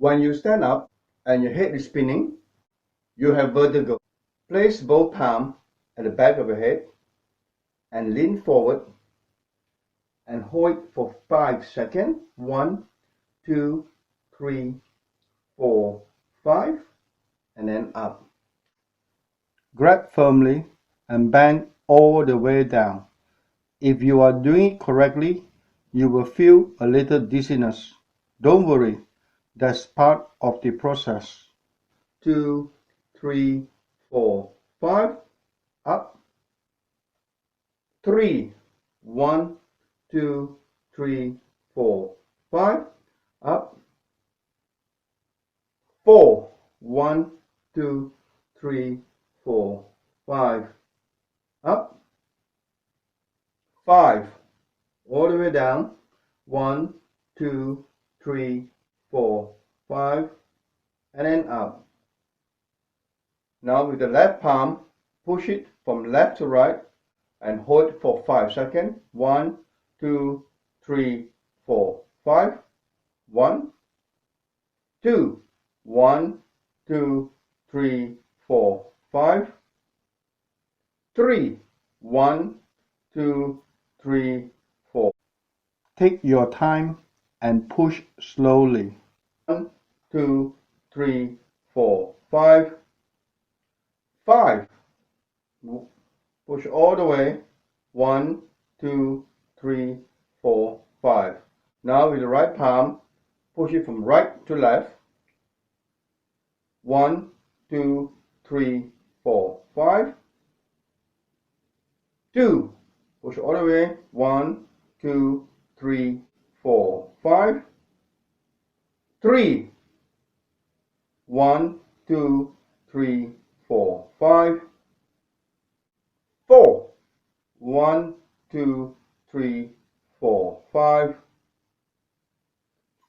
When you stand up and your head is spinning, you have vertigo. Place both palms at the back of your head and lean forward and hold for 5 seconds. 1, 2, 3, 4, 5, and then up. Grab firmly and bend all the way down. If you are doing it correctly, you will feel a little dizziness. Don't worry, that's part of the process. 2, 3, 4, 5, up. 3, 1, 2, 3, 4, 5, up. 4, 1, 2, 3, 4, 5, up. 5, all the way down. 1, 2, 3, 4, 5, and then up. Now with the left palm, push it from left to right and hold for 5 seconds. 1, 2, 3, 4, 5. 1, 2, 1, 2, 3, 4, 5. 3, 1, 2, 3, 4. Take your time and push slowly. 1, 2, 3, 4, 5. 5. Push all the way. 1, 2, 3, 4, 5. Now with the right palm, push it from right to left. 1, 2, 3, 4, 5. 2. Push all the way. 1, 2, 3, 4, 5. 3. 1, 2, 3, 4, 5. 4. 1, 2, 3, 4, 5.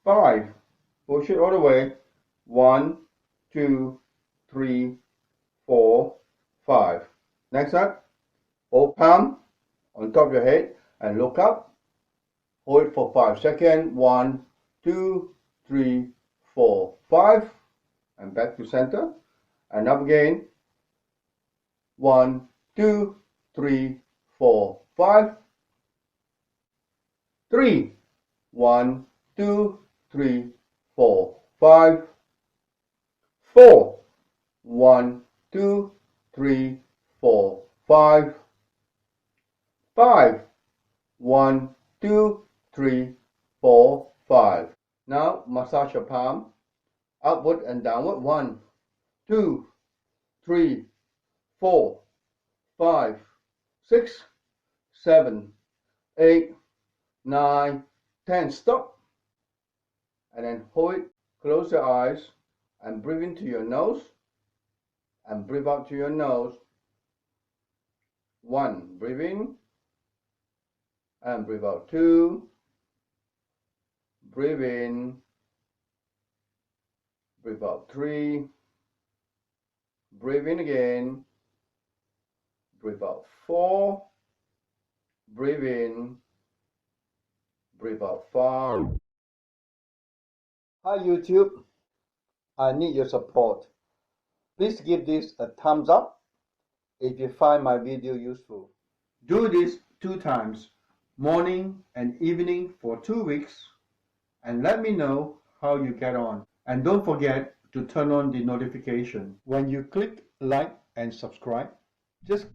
5. Push it all the way. 1, 2, 3, 4, 5. Next up, hold palm on top of your head and look up. Hold it for 5 seconds. 1, 2, 3, 4, 5. And back to center. And up again. 1, 2, 3, 4, 5. 3. 1, 2, 3, 4, 5. 4. 1, 2, 3, 4, 5. 5. 1, 2, 3, 4, 5. Now massage your palm upward and downward. 1, 2, 3, 4, 5, 6, 7, 8, 9, 10. Stop. And then hold it. Close your eyes and breathe into your nose and breathe out to your nose. 1. Breathe in and breathe out. 2. Breathe in. Breathe out. 3. Breathe in again. Breathe out. 4. Breathe in. Breathe out. 5. Hi YouTube. I need your support. Please give this a thumbs up if you find my video useful. Do this 2 times, morning and evening for 2 weeks, and let me know how you get on. And don't forget to turn on the notification. When you click like and subscribe, just